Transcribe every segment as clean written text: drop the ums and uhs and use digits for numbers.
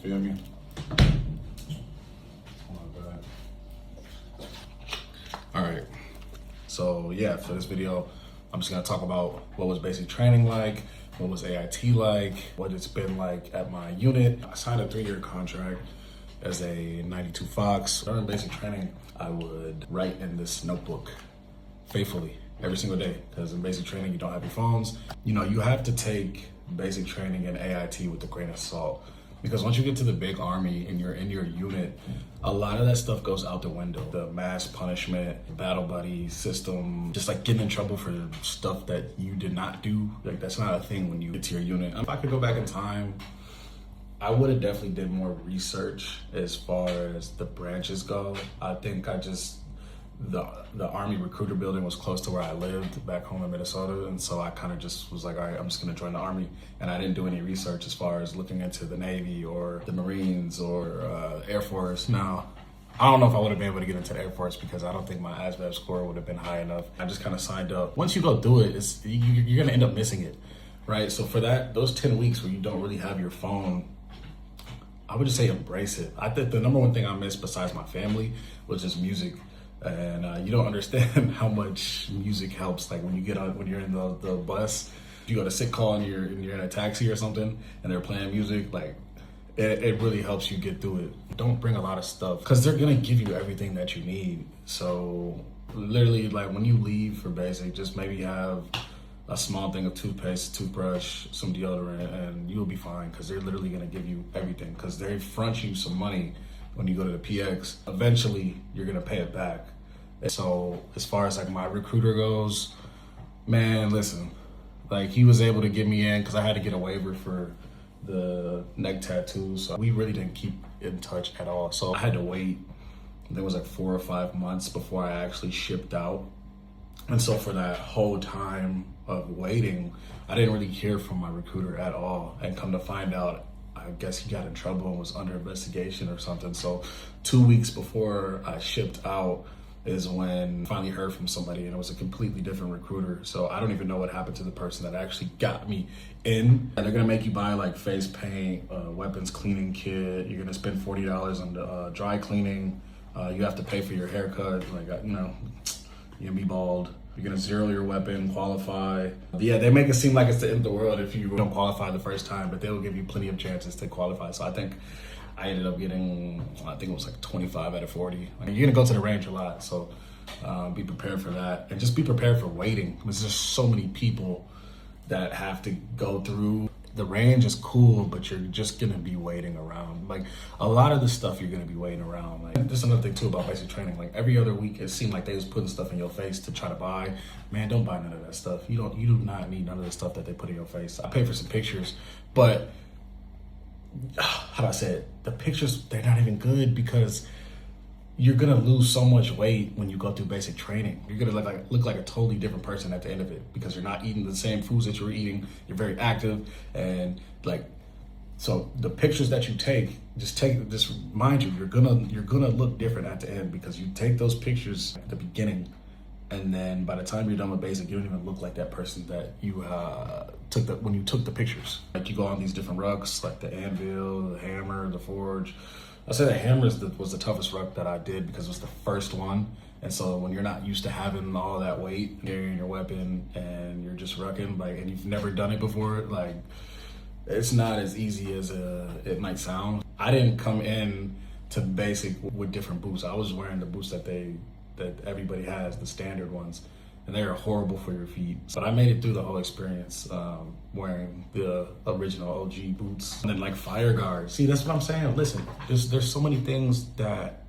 Feel me? Alright, so yeah, for this video, I'm just gonna talk about what was basic training like, what was AIT like, what it's been like at my unit. I signed a 3-year contract as a 92 Fox. During basic training, I would write in this notebook faithfully every single day, because in basic training, you don't have your phones. You know, you have to take basic training and AIT with a grain of salt. Because once you get to the big army and you're in your unit, a lot of that stuff goes out the window. The mass punishment, battle buddy system, just like getting in trouble for stuff that you did not do. Like, that's not a thing when you get to your unit. If I could go back in time, I would have definitely did more research as far as the branches go. I think the Army recruiter building was close to where I lived back home in Minnesota, and so I kind of just was like, all right, I'm just gonna join the Army. And I didn't do any research as far as looking into the Navy or the Marines or Air Force. Now, I don't know if I would have been able to get into the Air Force because I don't think my ASVAB score would have been high enough. I just kind of signed up. Once you go through it, you're gonna end up missing it, right? So for those 10 weeks where you don't really have your phone, I would just say embrace it. I think the number one thing I miss besides my family was just music. And you don't understand how much music helps. Like when you're in the bus, you go to sit call and you're in a taxi or something and they're playing music, like it really helps you get through it. Don't bring a lot of stuff because they're gonna give you everything that you need. So literally, like when you leave for basic, just maybe have a small thing of toothpaste, toothbrush, some deodorant, and you'll be fine because they're literally gonna give you everything because they front you some money when you go to the PX. Eventually, you're gonna pay it back. So as far as like my recruiter goes, man, listen, like he was able to get me in because I had to get a waiver for the neck tattoos. So we really didn't keep in touch at all. So I had to wait. There was like 4 or 5 months before I actually shipped out. And so for that whole time of waiting, I didn't really hear from my recruiter at all. And come to find out, I guess he got in trouble and was under investigation or something. So 2 weeks before I shipped out is when I finally heard from somebody, and it was a completely different recruiter. So I don't even know what happened to the person that actually got me in. And they're gonna make you buy like face paint, weapons cleaning kit. You're gonna spend $40 on the dry cleaning. You have to pay for your haircut. Like, you know, you're gonna be bald. You're gonna zero your weapon, qualify. Yeah, they make it seem like it's the end of the world if you don't qualify the first time, but they will give you plenty of chances to qualify. So I think I ended up getting, I think it was like 25 out of 40. Like, you're gonna go to the range a lot, so be prepared for that. And just be prepared for waiting, because there's so many people that have to go through. The range is cool, but you're just gonna be waiting around. Like, a lot of the stuff you're gonna be waiting around. Like, there's another thing too about basic training. Like, every other week, it seemed like they was putting stuff in your face to try to buy. Man, don't buy none of that stuff. You do not need none of the stuff that they put in your face. I paid for some pictures, but how do I say it? The pictures, they're not even good because you're gonna lose so much weight when you go through basic training. You're gonna look like a totally different person at the end of it because you're not eating the same foods that you were eating. You're very active, and like, so the pictures that you take, just mind you, you're gonna look different at the end because you take those pictures at the beginning, and then by the time you're done with basic, you don't even look like that person that you when you took the pictures. Like, you go on these different rucks, like the anvil, the hammer, the forge. I say the hammer was the toughest ruck that I did because it was the first one. And so when you're not used to having all that weight carrying your weapon and you're just rucking, like, and you've never done it before, like, it's not as easy as it might sound. I didn't come in to basic with different boots. I was wearing the boots that everybody has, the standard ones, and they are horrible for your feet. But I made it through the whole experience wearing the original OG boots. And then like fire guard. See, that's what I'm saying. Listen, there's so many things that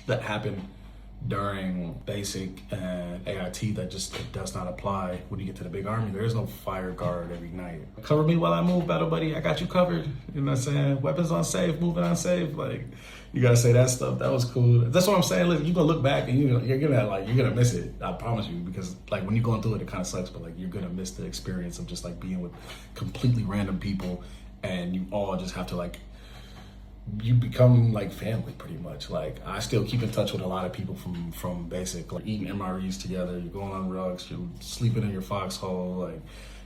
happen during basic and AIT that just does not apply when you get to the big army. There's no fire guard every night. Cover me while I move, battle buddy. I got you covered. You know what I'm saying? Weapons on safe, moving on safe. Like, you gotta say that stuff. That was cool. That's what I'm saying. Listen, you're gonna look back and you're gonna miss it. I promise you, because like when you're going through it, it kind of sucks, but like you're gonna miss the experience of just like being with completely random people, and you all just have to like, you become like family pretty much. Like, I still keep in touch with a lot of people from basic, like eating MREs together, you're going on rugs, you're sleeping in your foxhole, like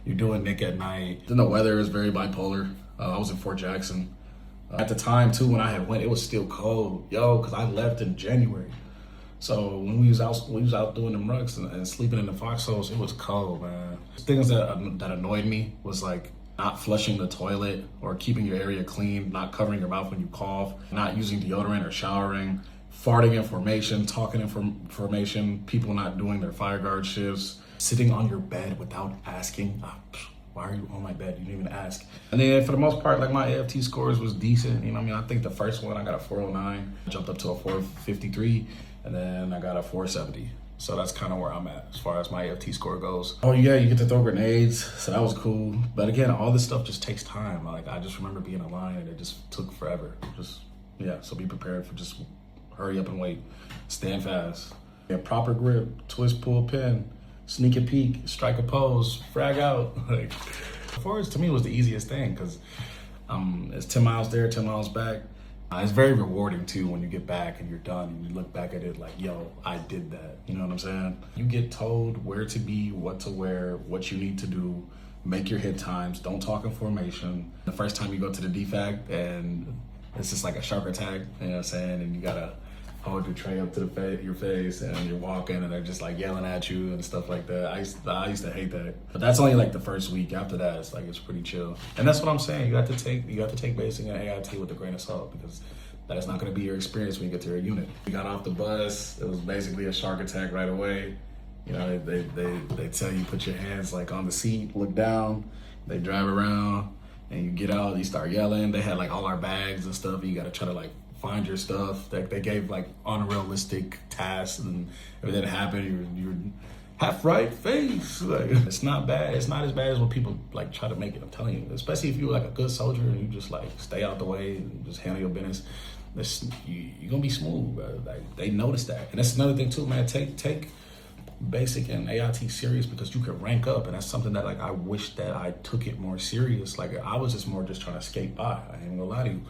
you're doing Nick at night. Then the weather is very bipolar. I was in Fort Jackson At the time too, when I had went, it was still cold, yo, because I left in January. So when we was out doing them rucks and sleeping in the foxholes, it was cold, man. Things that annoyed me was like not flushing the toilet or keeping your area clean, not covering your mouth when you cough, not using deodorant or showering, farting in formation, talking in formation, people not doing their fire guard shifts, sitting on your bed without asking. Why are you on my bed? You didn't even ask. And then for the most part, like my AFT scores was decent. You know what I mean? I think the first one I got a 409, jumped up to a 453, and then I got a 470. So that's kind of where I'm at as far as my AFT score goes. Oh yeah, you get to throw grenades, so that was cool. But again, all this stuff just takes time. Like I just remember being in line and it just took forever. So be prepared for just hurry up and wait. Stand fast. Yeah, proper grip, twist, pull, pin, sneak a peek, strike a pose, frag out. Like, forwards to me was the easiest thing because it's 10 miles there, 10 miles back. It's very rewarding too when you get back and you're done and you look back at it like, yo, I did that. You know what I'm saying? You get told where to be, what to wear, what you need to do, make your hit times, don't talk in formation. The first time you go to the DFAC and it's just like a shark attack, you know what I'm saying? And you gotta hold your tray up to your face and you're walking and they're just like yelling at you and stuff like that. I used to hate that. But that's only like the first week. After that, it's pretty chill. And that's what I'm saying. You got to take basic and AIT with a grain of salt because that is not going to be your experience when you get to your unit. We got off the bus. It was basically a shark attack right away. You know, they tell you put your hands like on the seat, look down. They drive around and you get out. You start yelling. They had like all our bags and stuff. And you got to try to like find your stuff. They gave like unrealistic tasks, and if it didn't happen, you're half right face. Like, it's not bad. It's not as bad as what people like try to make it. I'm telling you, especially if you're like a good soldier and you just like stay out the way and just handle your business. You're gonna be smooth, bro. Like they notice that, and that's another thing too, man. Take basic and AIT serious because you could rank up, and that's something that like I wish that I took it more serious. Like I was just more just trying to skate by. I ain't gonna lie to you.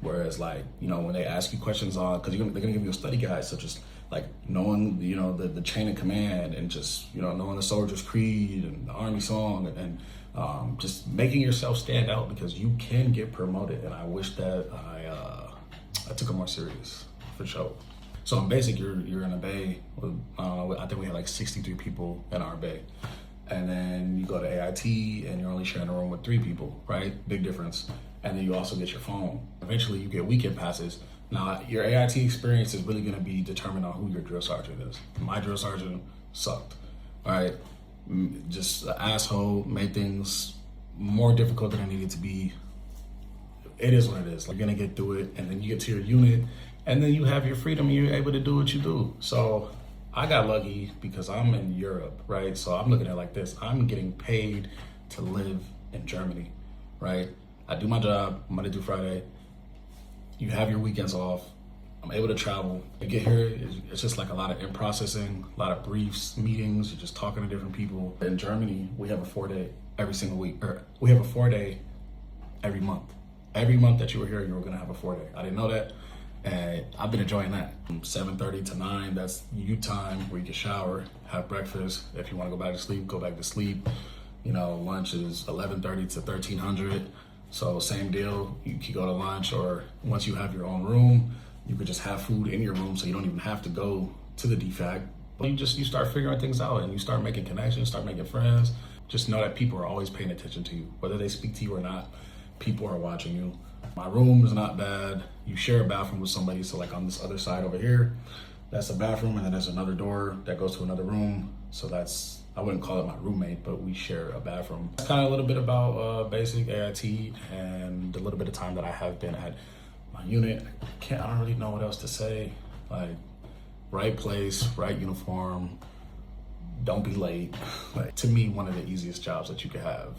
Whereas like, you know, when they ask you questions on, because they're gonna give you a study guide, such as like knowing, you know, the chain of command and just, you know, knowing the soldier's creed and the army song and just making yourself stand out because you can get promoted. And I wish that I took it more serious, for sure. So in basic, you're in a bay with, I think we had like 63 people in our bay. And then you go to AIT and you're only sharing a room with 3 people, right? Big difference. And then you also get your phone. Eventually you get weekend passes. Now your AIT experience is really gonna be determined on who your drill sergeant is. My drill sergeant sucked, all right? Just an asshole, made things more difficult than it needed to be. It is what it is. You're gonna get through it, and then you get to your unit, and then you have your freedom and you're able to do what you do. So I got lucky because I'm in Europe, right? So I'm looking at it like this. I'm getting paid to live in Germany, right? I do my job Monday through Friday. You have your weekends off. I'm able to travel. I get here, it's just like a lot of in processing, a lot of briefs, meetings, you're just talking to different people. In Germany, we have a 4-day every single week, or we have a 4-day every month. Every month that you were here, you were gonna have a 4-day. I didn't know that, and I've been enjoying that. From 7:30 to 9, that's you time where you can shower, have breakfast. If you wanna go back to sleep, go back to sleep. You know, lunch is 11:30 to 1300. So same deal, you can go to lunch, or once you have your own room, you could just have food in your room so you don't even have to go to the DFAC. You start figuring things out and you start making connections, start making friends. Just know that people are always paying attention to you. Whether they speak to you or not, people are watching you. My room is not bad. You share a bathroom with somebody, so like on this other side over here, that's a bathroom, and then there's another door that goes to another room. So that's, I wouldn't call it my roommate, but we share a bathroom. That's kind of a little bit about basic AIT and a little bit of time that I have been at my unit. I don't really know what else to say. Like, right place, right uniform, don't be late. Like, to me, one of the easiest jobs that you could have.